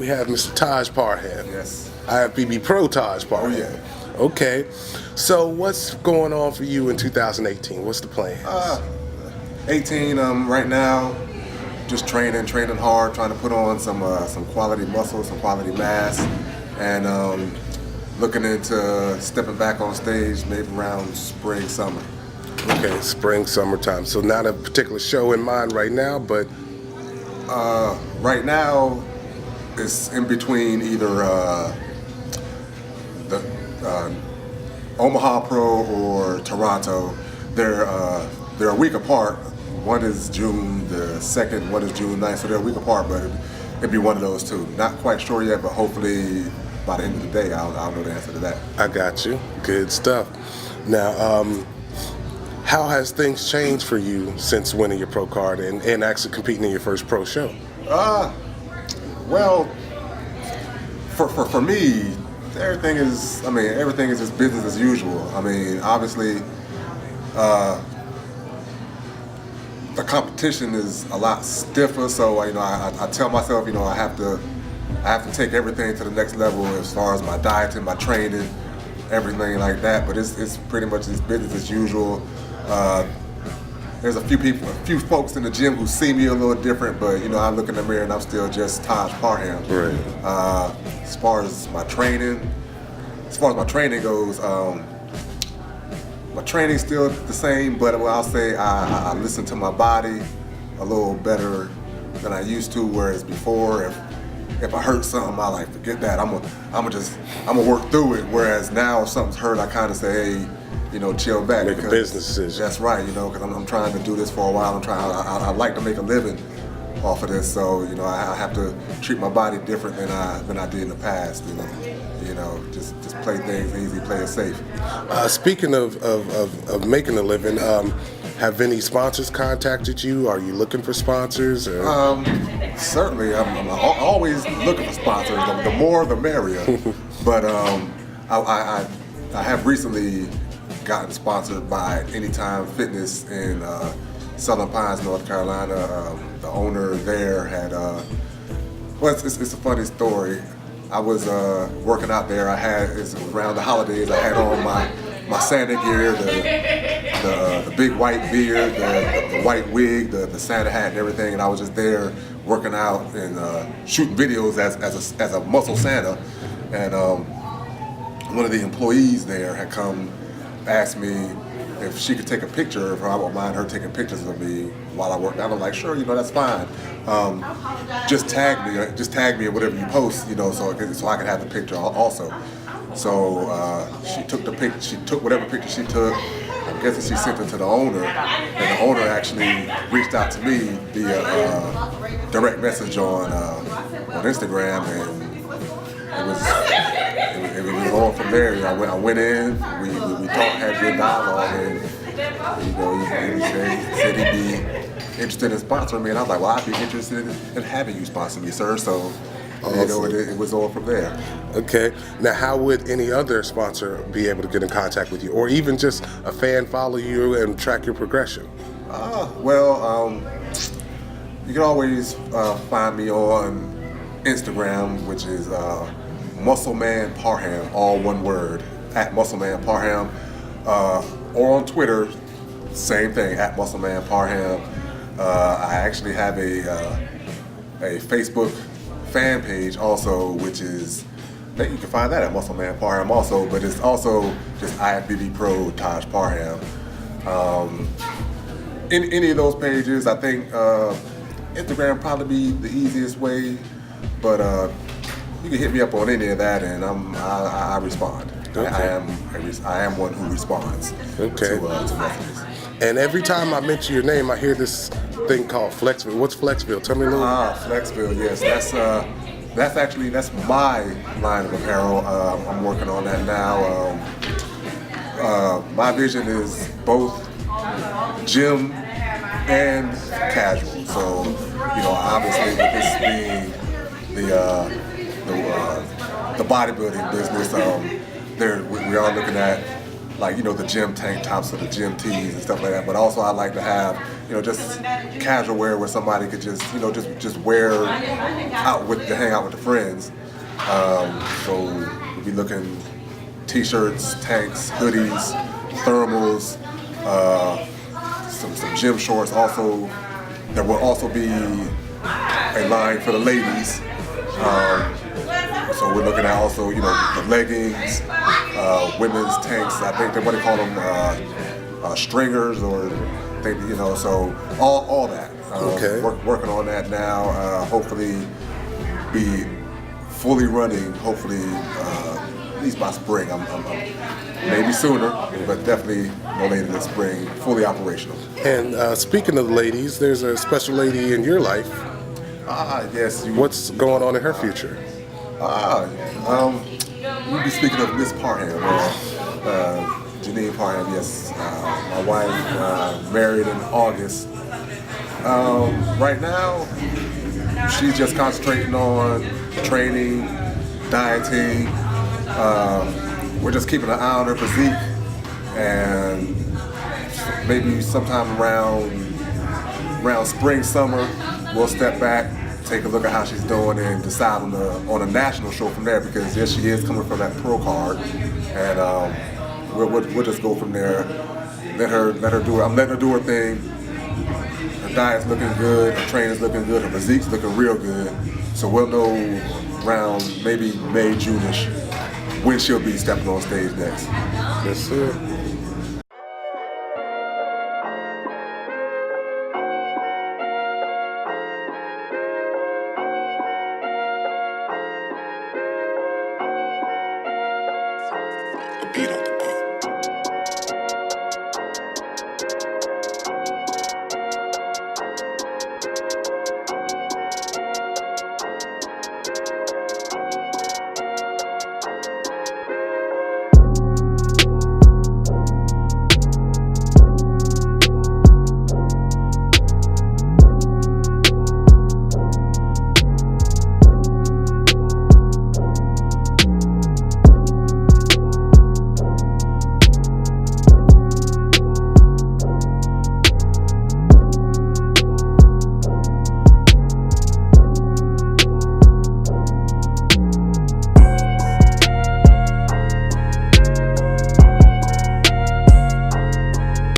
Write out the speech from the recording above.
we have Mr. Taj Parham. Yes. IFBB Pro Taj Parham. Oh, yeah. Okay. So what's going on for you in 2018? What's the plan? 18 right now, just training hard, trying to put on some quality muscle, some quality mass, and looking into stepping back on stage maybe around spring, summer. Okay, spring, summertime. So not a particular show in mind right now, but right now it's in between either the Omaha Pro or Toronto. They're a week apart. One is June the 2nd, one is June 9th, so they're a week apart, but it'd be one of those two. Not quite sure yet, but hopefully by the end of the day I'll know the answer to that. I got you. Good stuff. Now, how has things changed for you since winning your pro card and actually competing in your first pro show? Well, for me, everything is just business as usual. I mean, obviously, the competition is a lot stiffer. So I tell myself, I have to take everything to the next level as far as my diet and my training, everything like that. But it's pretty much just business as usual. There's a few folks in the gym who see me a little different, but I look in the mirror and I'm still just Taj Parham. Right. As far as my training goes, my training's still the same, but I'll say I listen to my body a little better than I used to. Whereas before, if I hurt something, I forget that. I'm gonna work through it. Whereas now, if something's hurt, I kind of say, hey, chill back. Make a business decision. That's right, because I'm trying to do this for a while. I like to make a living off of this, so I have to treat my body different than I did in the past. Just play things easy, play it safe. Speaking of making a living, have any sponsors contacted you? Are you looking for sponsors? Or? Certainly, I'm always looking for sponsors. The more, the merrier. But I have recently gotten sponsored by Anytime Fitness in Southern Pines, North Carolina. The owner there had, it's a funny story. I was working out there. It was around the holidays. I had on my Santa gear, the big white beard, the white wig, the Santa hat and everything, and I was just there working out and shooting videos as a muscle Santa. And one of the employees there had come, asked me if she could take a picture, if I wouldn't mind her taking pictures of me while I worked out. I'm like, sure, that's fine. Just tag me in whatever you post, so I can have the picture also. So she took the picture. She took whatever picture she took. I'm guessing she sent it to the owner, and the owner actually reached out to me via direct message on Instagram, and it was on from there. I went in, we talked, had good dialogue, and he said he'd be interested in sponsoring me, and I was like, well, I'd be interested in having you sponsor me, sir. So awesome. It was on from there. Okay. Now, how would any other sponsor be able to get in contact with you, or even just a fan follow you and track your progression? You can always find me on Instagram, which is Muscleman Parham, all one word, at Muscleman Parham, or on Twitter, same thing, at Muscleman Parham. I actually have a Facebook fan page also, which is, you can find that at Muscleman Parham also, but it's also just IFBB Pro Taj Parham. Any of those pages, I think Instagram probably be the easiest way, but you can hit me up on any of that, and I respond. Okay. I am one who responds to messages. And every time I mention your name, I hear this thing called Flexville. What's Flexville? Tell me a little. Flexville, yes. That's my line of apparel. I'm working on that now. My vision is both gym and casual. So, obviously with this being the bodybuilding business, we are looking at the gym tank tops or the gym tees and stuff like that. But also I like to have just casual wear where somebody could just, just wear out to hang out with the friends. So we'll be looking t-shirts, tanks, hoodies, thermals, some gym shorts. Also, there will also be a line for the ladies. So we're looking at also, the leggings, women's tanks. I think what they call them, stringers, or so all that. Okay. Working on that now. Hopefully, be fully running. Hopefully, at least by spring. I'm maybe sooner, but definitely no later than spring. Fully operational. And speaking of ladies, there's a special lady in your life. Yes. What's going on in her future? We'll be speaking of Miss Parham, Janine Parham. Yes, my wife married in August. Right now, she's just concentrating on training, dieting. We're just keeping an eye on her physique, and maybe sometime around spring, summer, we'll step back, take a look at how she's doing, and decide on a national show from there. Because yes, she is coming from that pro card, and we'll just go from there. Let her do it. I'm letting her do her thing. Her diet's looking good, her training's looking good, her physique's looking real good. So we'll know around maybe May, June-ish when she'll be stepping on stage next. Yes, sir. Beat on the